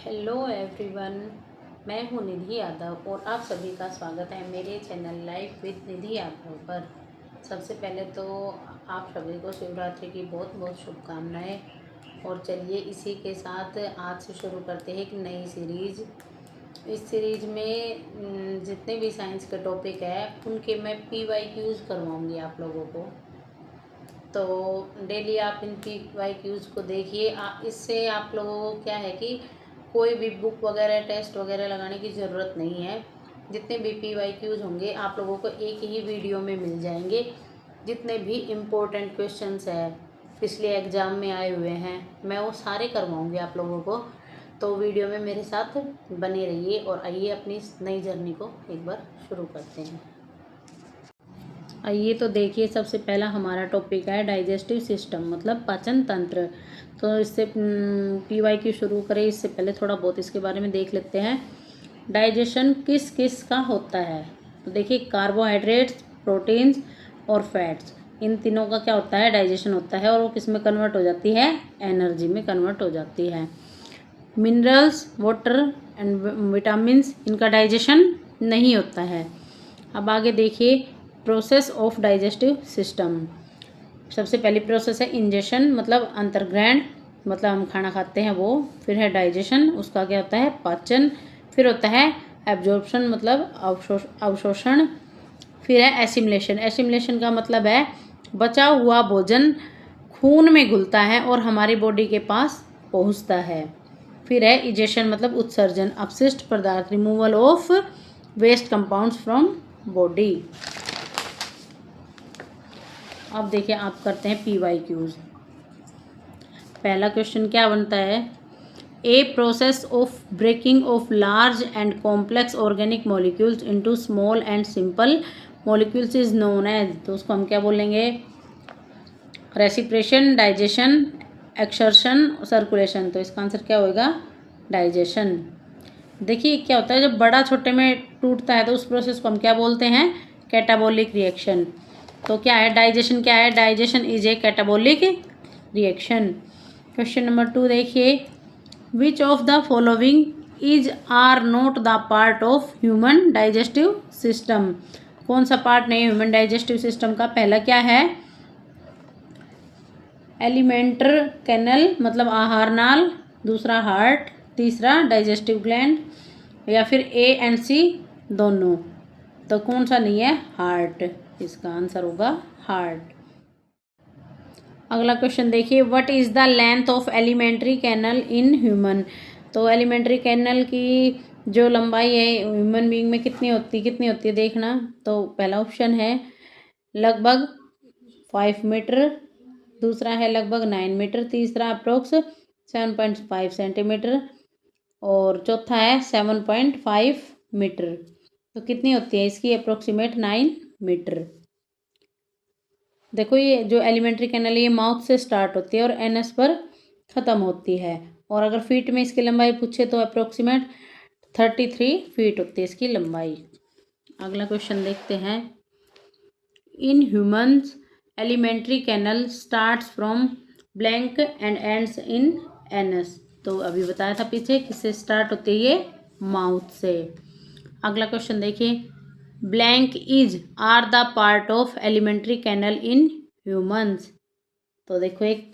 Hello everyone, मैं हूँ निधि यादव और आप सभी का स्वागत है मेरे चैनल लाइफ विद निधि यादव पर। सबसे पहले तो आप सभी को शिवरात्रि की बहुत बहुत शुभकामनाएं। और चलिए इसी के साथ आज से शुरू करते हैं एक नई सीरीज़। इस सीरीज़ में जितने भी साइंस के टॉपिक है उनके मैं PYQs करवाऊँगी आप लोगों को। तो डेली आप इन PYQs को देखिए। इससे आप लोगों को क्या है कि कोई भी बुक वगैरह टेस्ट वगैरह लगाने की ज़रूरत नहीं है। जितने भी PYQs होंगे आप लोगों को एक ही वीडियो में मिल जाएंगे। जितने भी इम्पोर्टेंट क्वेश्चंस है पिछले एग्ज़ाम में आए हुए हैं मैं वो सारे करवाऊँगी आप लोगों को। तो वीडियो में मेरे साथ बने रहिए और आइए अपनी इस नई जर्नी को एक बार शुरू करते हैं। आइए तो देखिए, सबसे पहला हमारा टॉपिक है डाइजेस्टिव सिस्टम मतलब पाचन तंत्र। तो इससे PYQ शुरू करें इससे पहले थोड़ा बहुत इसके बारे में देख लेते हैं। डाइजेशन किस किस का होता है? तो देखिए, कार्बोहाइड्रेट्स, प्रोटीन्स और फैट्स, इन तीनों का क्या होता है? डाइजेशन होता है। और वो किस में कन्वर्ट हो जाती है? एनर्जी में कन्वर्ट हो जाती है। मिनरल्स, वाटर एंड विटामिन्स, इनका डाइजेशन नहीं होता है। अब आगे देखिए, प्रोसेस ऑफ डाइजेस्टिव सिस्टम। सबसे पहली प्रोसेस है इंजेशन मतलब अंतर्ग्रहण, मतलब हम खाना खाते हैं वो। फिर है डाइजेशन, उसका क्या होता है? पाचन। फिर होता है एब्जॉर्प्शन मतलब अवशोषण। फिर है एसिमिलेशन। एसिमिलेशन का मतलब है बचा हुआ भोजन खून में घुलता है और हमारी बॉडी के पास पहुंचता है। फिर है इजेशन मतलब उत्सर्जन, अपशिष्ट पदार्थ, removal of waste compounds from body. अब देखिए, आप करते हैं PYQs। पहला क्वेश्चन क्या बनता है? A process of breaking of large and complex organic molecules into small and simple molecules is known as. तो उसको हम क्या बोलेंगे? Respiration, digestion, excretion, circulation. तो इसका आंसर क्या होगा? डाइजेशन। देखिए क्या होता है, जब बड़ा छोटे में टूटता है तो उस प्रोसेस को हम क्या बोलते हैं? Catabolic reaction. तो क्या है डाइजेशन? क्या है? Digestion is a catabolic reaction. Question number 2 देखिए, which of the following is are not the part of human digestive system. कौन सा पार्ट नहीं ह्यूमन डाइजेस्टिव सिस्टम का? पहला क्या है? एलिमेंटर कैनल मतलब आहार नाल। दूसरा हार्ट। तीसरा डाइजेस्टिव ग्लैंड। या फिर A एंड C दोनों। तो कौन सा नहीं है? हार्ट। इसका आंसर होगा हार्ट। अगला क्वेश्चन देखिए, what is the length of alimentary canal in human. तो एलिमेंट्री कैनल की जो लंबाई है ह्यूमन बीइंग में कितनी होती है देखना। तो पहला ऑप्शन है लगभग 5 मीटर। दूसरा है लगभग 9 मीटर। तीसरा अप्रोक्स 7.5 सेंटीमीटर। और चौथा है 7.5 मीटर। तो कितनी होती है इसकी? Approximate 9 metre. देखो, ये जो एलिमेंट्री कैनल है ये माउथ से स्टार्ट होती है और एनएस पर ख़त्म होती है। और अगर फीट में इसकी लंबाई पूछे तो अप्रोक्सीमेट 33 फीट होती है इसकी लंबाई। अगला क्वेश्चन देखते हैं, in humans alimentary canal starts from blank and ends in anus. तो अभी बताया था पीछे किससे स्टार्ट होती है? ये माउथ से। अगला क्वेश्चन देखिए, blank is are the part of alimentary canal in humans. तो देखो, एक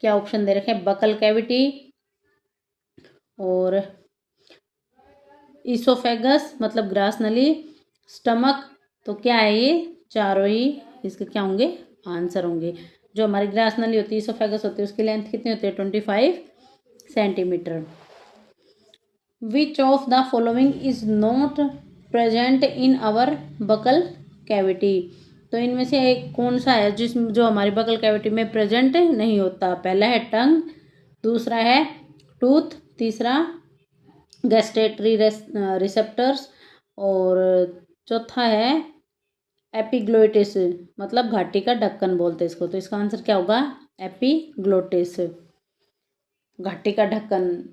क्या ऑप्शन दे रखे हैं? बकल कैविटी और इसोफेगस मतलब ग्रास नली, स्टमक। तो क्या है ये? चारों ही इसके क्या होंगे? आंसर होंगे। जो हमारी ग्रास नली होती है, इसोफेगस होती है, उसकी लेंथ कितनी होती है? 25 centimetre. Which of the following is not present in our buccal cavity. तो इनमें से एक कौन सा है जो हमारी बकल कैविटी में प्रेजेंट नहीं होता? पहला है टंग। दूसरा है टूथ। तीसरा गैस्ट्रेटरी रिसेप्टर्स। और चौथा है एपिग्लोटिस मतलब घाटी का ढक्कन बोलते हैं इसको। तो इसका आंसर क्या होगा? एपिग्लोटिस। घाटी का ढक्कन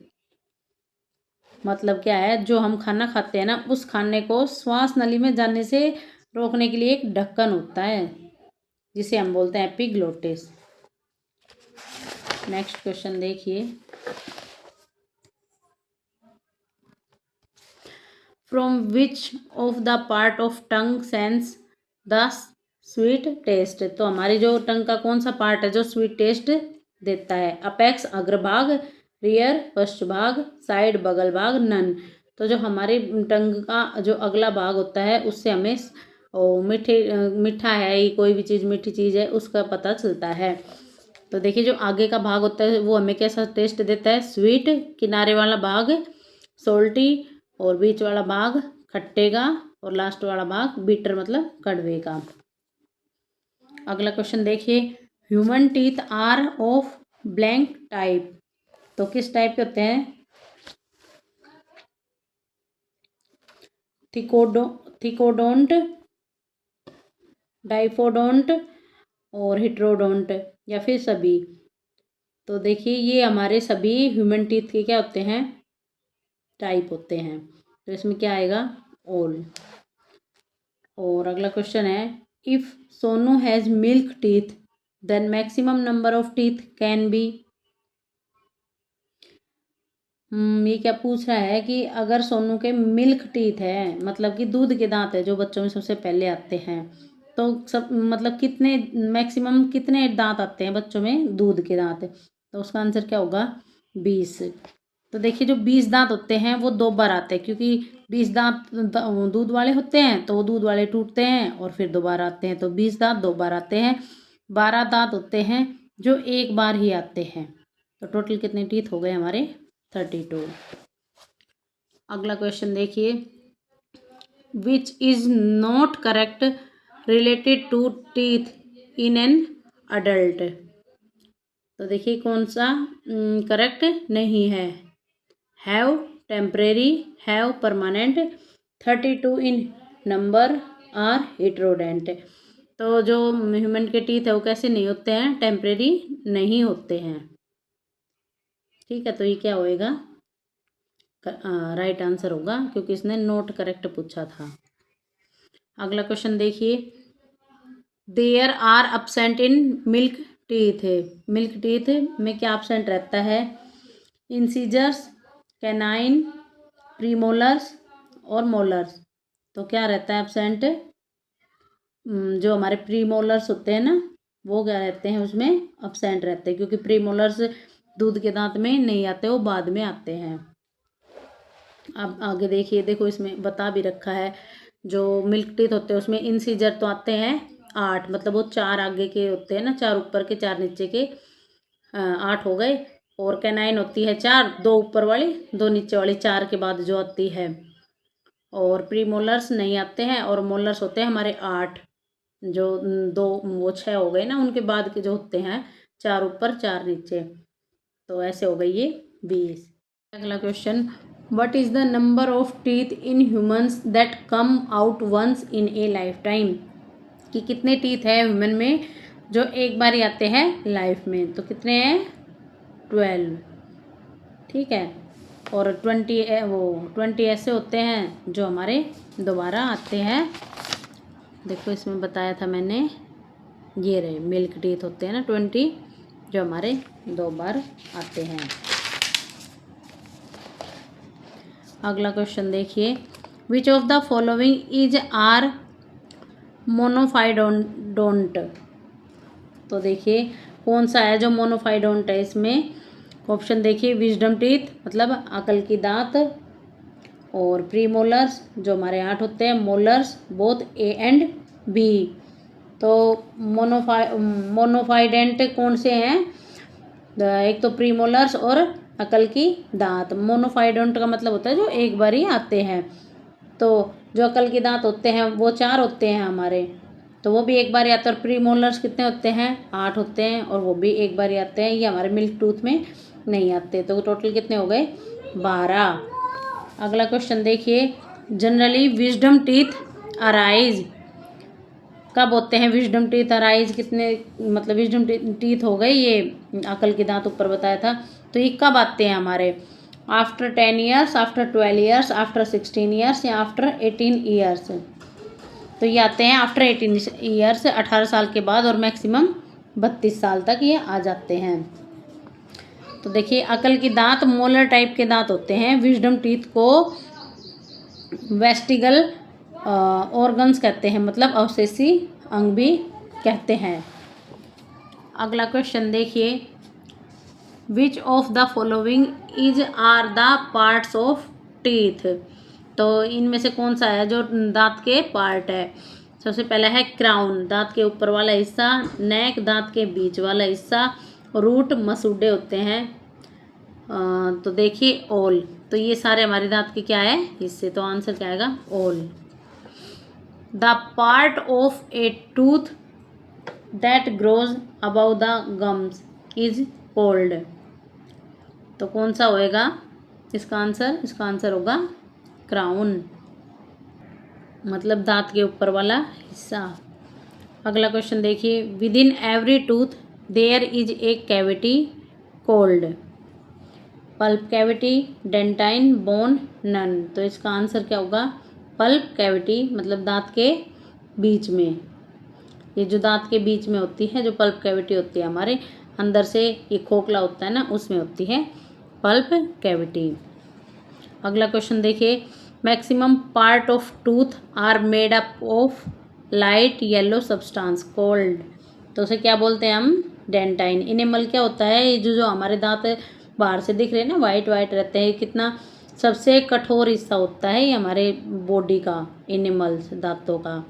मतलब क्या है? जो हम खाना खाते हैं ना, उस खाने को श्वास नली में जाने से रोकने के लिए एक ढक्कन होता है जिसे हम बोलते हैं एपिग्लोटिस। नेक्स्ट क्वेश्चन देखिए, from which of the part of tongue sense the sweet taste. तो हमारी जो टंग का कौन सा पार्ट है जो स्वीट टेस्ट देता है? अपेक्स अग्रभाग, रियर पश्च भाग, साइड बगल भाग, नन। तो जो हमारी टंग का जो अगला भाग होता है उससे हमें मीठा है, ये कोई भी चीज़ मीठी चीज़ है उसका पता चलता है। तो देखिए जो आगे का भाग होता है वो हमें कैसा टेस्ट देता है? स्वीट। किनारे वाला भाग सोल्टी, और बीच वाला भाग खट्टे का, और लास्ट वाला भाग बीटर मतलब कड़वे का। अगला क्वेश्चन देखिए, human teeth are of blank type. तो किस टाइप के होते हैं? थिकोडोंट, डाइफोडोंट और हिट्रोडोंट, या फिर सभी। तो देखिए ये हमारे सभी ह्यूमन टीथ के क्या होते हैं? टाइप होते हैं। तो इसमें क्या आएगा? ऑल। और अगला क्वेश्चन है, if Sonu has milk teeth then maximum number of teeth can be. ये क्या पूछ रहा है कि अगर सोनू के मिल्क टीथ है, मतलब कि दूध के दांत है जो बच्चों में सबसे पहले आते हैं, तो सब मतलब कितने मैक्सिमम कितने दांत आते हैं बच्चों में दूध के दांत? तो उसका आंसर क्या होगा? 20। तो देखिए जो 20 दांत होते हैं वो 2 बार आते हैं, क्योंकि 20 दांत दूध वाले होते हैं तो वो दूध वाले टूटते हैं और फिर दोबारा आते हैं। तो 20 दांत 2 बार आते हैं। 12 दांत होते हैं जो एक बार ही आते हैं। तो टोटल कितने टीथ हो गए हमारे? 32। अगला क्वेश्चन देखिए, which is not correct related to teeth in an adult. तो देखिए कौन सा करेक्ट नहीं है? Have temporary, have permanent, 32 in number, are heterodont. तो जो ह्यूमन के टीथ है वो कैसे नहीं होते हैं? टेम्परेरी नहीं होते हैं। ठीक है, तो ये क्या होएगा? राइट आंसर होगा, क्योंकि इसने नोट करेक्ट पूछा था। अगला क्वेश्चन देखिए, there are absent in milk teeth. Milk teeth में क्या अब्सेंट रहता है? इंसीजर्स, कैनाइन, प्रीमोलर्स और मोलर्स। तो क्या रहता है अब्सेंट? जो हमारे प्रीमोलर्स होते हैं ना वो क्या रहते हैं उसमें? अब्सेंट रहते हैं, क्योंकि प्रीमोलर्स दूध के दांत में नहीं आते, वो बाद में आते हैं। अब आगे देखिए, देखो इसमें बता भी रखा है, जो मिल्क टीथ होते हैं उसमें इंसीजर तो आते हैं 8, मतलब वो 4 आगे के होते हैं ना, 4 ऊपर के 4 नीचे के, 8 हो गए। और कैनाइन होती है 4, 2 ऊपर वाली 2 नीचे वाली, 4 के बाद जो आती है। और प्रीमोलर्स नहीं आते हैं, और मोलर्स होते हैं हमारे 8, जो 2 वो 6 हो गए ना उनके बाद के जो होते हैं, 4 ऊपर 4 नीचे। तो ऐसे हो गई ये 20। अगला question, what is the number of teeth in humans that come out once in a life time. कि कितने टीथ है ह्यूमन में जो एक बार ही आते हैं लाइफ में? तो कितने हैं? 12। ठीक है, और 20 ऐसे होते हैं जो हमारे दोबारा आते हैं। देखो इसमें बताया था मैंने, ये रहे मिल्क टीथ होते हैं ना 20, जो हमारे 2 बार आते हैं। अगला क्वेश्चन देखिए, which of the following is are monophyodont. तो देखिए कौन सा है जो मोनोफाइडोंट है इसमें? ऑप्शन देखिए, विजडम टीथ मतलब अकल की दांत, और प्रीमोलर्स जो हमारे 8 होते हैं, molars both a and b. तो मोनोफाइडेंट कौन से हैं? एक तो प्रीमोलर्स और अकल की दांत। मोनोफाइडेंट का मतलब होता है जो एक बार ही आते हैं। तो जो अकल के दांत होते हैं वो 4 होते हैं हमारे, तो वो भी एक बार ही आते हैं। और प्रीमोलर्स कितने होते हैं? 8 होते हैं, और वो भी एक बार ही आते हैं, ये हमारे मिल्क टूथ में नहीं आते। तो टोटल कितने हो गए? 12। अगला क्वेश्चन देखिए, जनरली विजडम टीथ अराइज कब होते हैं? विजडम टीथ अराइज कितने, मतलब विजडम टीथ हो गए ये अकल के दांत ऊपर बताया था, तो ये कब आते हैं हमारे? After 10 years, after 12 years, after 16 years, या आफ्टर 18 ईयर्स। तो ये आते हैं आफ्टर 18 ईयर्स, 18 साल के बाद, और मैक्सिमम 32 साल तक ये आ जाते हैं। तो देखिए अकल के दांत मोलर टाइप के दांत होते हैं। विजडम टीथ को वेस्टिगल ऑर्गन्स कहते हैं, मतलब अवशेषी अंग भी कहते हैं। अगला क्वेश्चन देखिए, which of the following is are the parts of teeth. तो इनमें से कौन सा है जो दांत के पार्ट है। सबसे पहला है क्राउन, दांत के ऊपर वाला हिस्सा, नेक, दांत के बीच वाला हिस्सा, रूट, मसूड़े होते हैं। तो देखिए ऑल, तो ये सारे हमारे दांत के क्या है हिस्से, तो आंसर क्या आएगा all. The part of A tooth that grows above the gums is called. तो कौन सा होएगा इसका आंसर होगा क्राउन, मतलब दांत के ऊपर वाला हिस्सा। अगला क्वेश्चन देखिए, within every tooth there is a cavity called. Pulp cavity, dentine, bone, none. तो इसका आंसर क्या होगा पल्प कैविटी, मतलब दांत के बीच में, ये जो दांत के बीच में होती है, जो पल्प कैविटी होती है हमारे अंदर से, ये खोखला होता है ना, उसमें होती है पल्प कैविटी। अगला क्वेश्चन देखिए, maximum part of tooth are made up of light yellow substance called. तो उसे क्या बोलते हैं हम डेंटाइन। इनेमल क्या होता है, ये जो हमारे दांत बाहर से दिख रहे हैं ना, वाइट वाइट रहते हैं, कितना सबसे कठोर हिस्सा होता है ये हमारे बॉडी का, इनेमल्स दांतों का।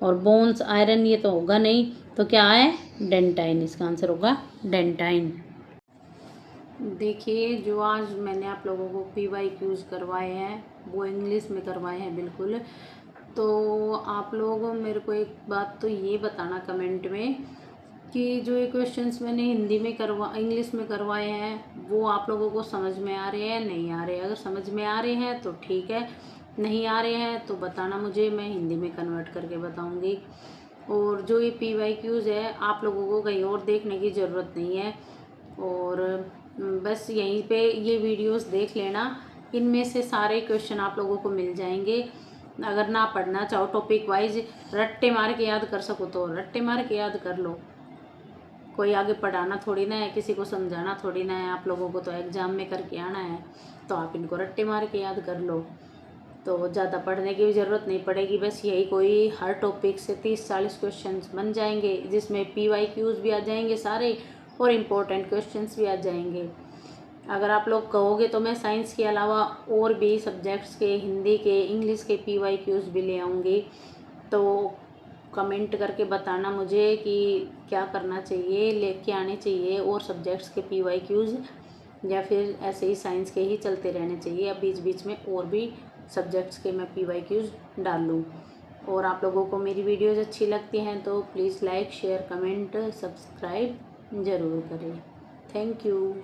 और बोन्स, आयरन, ये तो होगा नहीं, तो क्या है डेंटाइन, इसका आंसर होगा डेंटाइन। देखिए, जो आज मैंने आप लोगों को PYQs करवाए हैं वो इंग्लिश में करवाए हैं बिल्कुल। तो आप लोग मेरे को एक बात तो ये बताना कमेंट में कि जो ये क्वेश्चंस मैंने हिंदी में इंग्लिश में करवाए हैं वो आप लोगों को समझ में आ रहे हैं नहीं आ रहे। अगर समझ में आ रहे हैं तो ठीक है, नहीं आ रहे हैं तो बताना मुझे, मैं हिंदी में कन्वर्ट करके बताऊँगी। और जो ये PYQs है आप लोगों को कहीं और देखने की ज़रूरत नहीं है, और बस यहीं पे ये वीडियोस देख लेना, इनमें से सारे क्वेश्चन आप लोगों को मिल जाएंगे। अगर ना पढ़ना चाहो टॉपिक वाइज, रट्टे मार के याद कर सको तो रट्टे मार के याद कर लो। कोई आगे पढ़ाना थोड़ी ना है, किसी को समझाना थोड़ी ना है, आप लोगों को तो एग्ज़ाम में करके आना है, तो आप इनको रट्टे मार के याद कर लो। तो ज़्यादा पढ़ने की भी ज़रूरत नहीं पड़ेगी, बस यही कोई हर टॉपिक से 30-40 क्वेश्चन बन जाएंगे, जिसमें PYQs भी आ जाएंगे सारे और इम्पोर्टेंट क्वेश्चंस भी आ जाएंगे। अगर आप लोग कहोगे तो मैं साइंस के अलावा और भी सब्जेक्ट्स के, हिंदी के, इंग्लिश के PYQs भी ले आऊँगी। तो कमेंट करके बताना मुझे कि क्या करना चाहिए, लेके आने चाहिए और सब्जेक्ट्स के PYQs, या फिर ऐसे ही साइंस के ही चलते रहने चाहिए, या बीच बीच में और भी सब्जेक्ट्स के मैं PYQs डाल लूँ। और आप लोगों को मेरी वीडियोज़ अच्छी लगती हैं तो please like, share, comment, subscribe ज़रूर करें। Thank you.